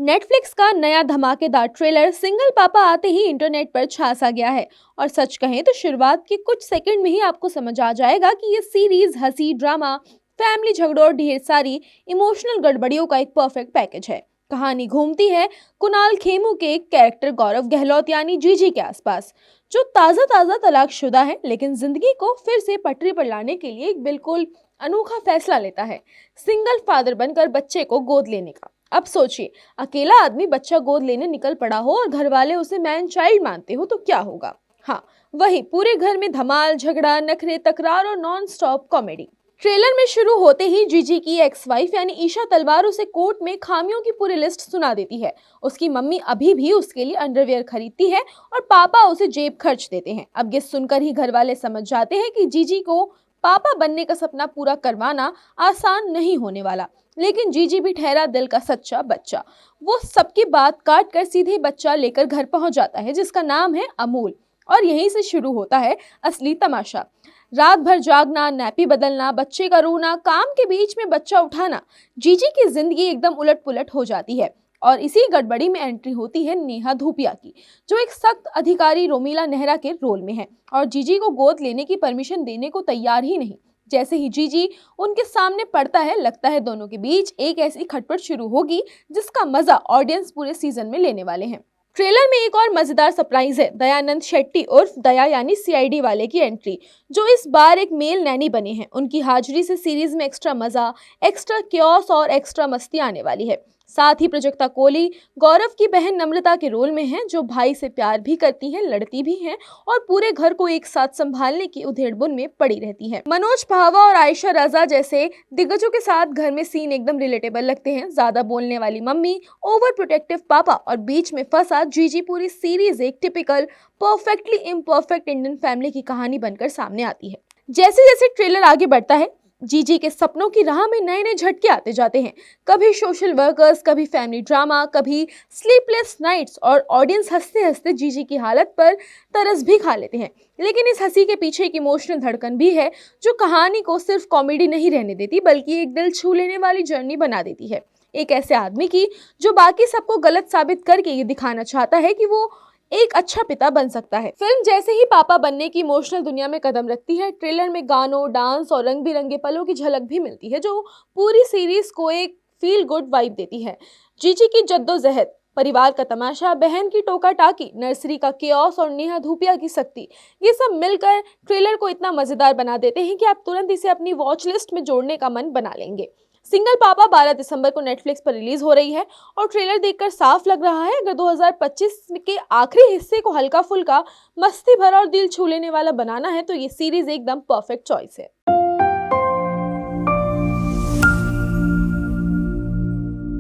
Netflix का नया धमाकेदार ट्रेलर सिंगल पापा आते ही इंटरनेट पर छा सा गया है। और सच कहें तो शुरुआत के कुछ सेकंड में ही आपको समझ आ जाएगा कि ये सीरीज हंसी, ड्रामा, फैमिली झगड़ों और ढेर सारी इमोशनल गड़बड़ियों का एक परफेक्ट पैकेज है। कहानी घूमती है कुणाल खेमू के एक कैरेक्टर गौरव गहलोत यानी जीजी के आसपास, जो ताज़ा ताज़ा तलाकशुदा है लेकिन जिंदगी को फिर से पटरी पर लाने के लिए एक बिल्कुल अनोखा फैसला लेता है, सिंगल फादर बनकर बच्चे को गोद लेने का। अब सोचिए, अकेला आदमी बच्चा गोद लेने निकल पड़ा हो और घर वाले उसे मैन चाइल्ड मानते हो तो क्या होगा। हाँ, वही पूरे घर में धमाल, झगड़ा, नखरे, तकरार और नॉन स्टॉप कॉमेडी। ट्रेलर में शुरू होते ही जीजी की एक्स वाइफ यानी ईशा तलवार उसे कोर्ट में खामियों की पूरी लिस्ट सुना देती है। उसकी मम्मी अभी भी उसके लिए अंडरवियर खरीदती है और पापा उसे जेब खर्च देते हैं। अब ये सुनकर ही घर वाले समझ जाते हैं कि जीजी को पापा बनने का सपना पूरा करवाना आसान नहीं होने वाला। लेकिन जीजी भी ठहरा दिल का सच्चा बच्चा। वो सबकी बात काट कर सीधे बच्चा लेकर घर पहुंच जाता है, जिसका नाम है अमूल। और यहीं से शुरू होता है असली तमाशा। रात भर जागना, नैपी बदलना, बच्चे का रोना, काम के बीच में बच्चा उठाना, जीजी की जिंदगी एकदम उलट पुलट हो जाती है। और इसी गड़बड़ी में एंट्री होती है नेहा धूपिया की, जो एक सख्त अधिकारी रोमिला नेहरा के रोल में है और जीजी को गोद लेने की परमिशन देने को तैयार ही नहीं। जैसे ही जीजी उनके सामने पड़ता है, लगता है दोनों के बीच एक ऐसी खटपट शुरू होगी जिसका मजा ऑडियंस पूरे सीजन में लेने वाले हैं। ट्रेलर में एक और मजेदार सरप्राइज है दयानंद शेट्टी उर्फ दया यानी सीआईडी वाले की एंट्री, जो इस बार एक मेल नैनी बने हैं। उनकी हाजिरी से सीरीज में एक्स्ट्रा मजा, एक्स्ट्रा क्योस और एक्स्ट्रा मस्ती आने वाली है। साथ ही प्रजक्ता कोहली गौरव की बहन नम्रता के रोल में हैं, जो भाई से प्यार भी करती हैं, लड़ती भी हैं और पूरे घर को एक साथ संभालने की उधेड़बुन में पड़ी रहती हैं। मनोज भावा और आयशा रजा जैसे दिग्गजों के साथ घर में सीन एकदम रिलेटेबल लगते हैं। ज्यादा बोलने वाली मम्मी, ओवर प्रोटेक्टिव पापा और बीच में फंसा जीजी, पूरी सीरीज एक typical perfectly imperfect Indian family की कहानी बनकर सामने आती है। जैसे जैसे ट्रेलर आगे बढ़ता है, जीजी के सपनों की राह में नए नए झटके आते जाते हैं। कभी सोशल वर्कर्स, कभी फैमिली ड्रामा, कभी स्लीपलेस नाइट्स और ऑडियंस हंसते हंसते जीजी की हालत पर तरस भी खा लेते हैं। लेकिन इस हंसी के पीछे एक इमोशनल धड़कन भी है, जो कहानी को सिर्फ कॉमेडी नहीं रहने देती बल्कि एक दिल छू लेने वाली जर्नी बना देती है। एक ऐसे आदमी की जो बाकी सबको गलत साबित करके ये दिखाना चाहता है कि वो एक अच्छा पिता बन सकता है। फिल्म जैसे ही पापा बनने की इमोशनल दुनिया में कदम रखती है, ट्रेलर में गानों, डांस और रंग बिरंगे पलों की झलक भी मिलती है, जो पूरी सीरीज को एक फील गुड वाइब देती है। जीजी की जद्दोजहद, परिवार का तमाशा, बहन की टोका टाकी, नर्सरी का केओस और नेहा धूपिया की सख्ती, ये सब मिलकर ट्रेलर को इतना मजेदार बना देते हैं कि आप तुरंत इसे अपनी वॉच लिस्ट में जोड़ने का मन बना लेंगे। सिंगल पापा 12 दिसंबर को नेटफ्लिक्स पर रिलीज हो रही है और ट्रेलर देखकर साफ लग रहा है, अगर 2025 के आखिरी हिस्से को हल्का फुल्का, मस्ती भरा और दिल छू लेने वाला बनाना है तो ये सीरीज एकदम परफेक्ट चॉइस है।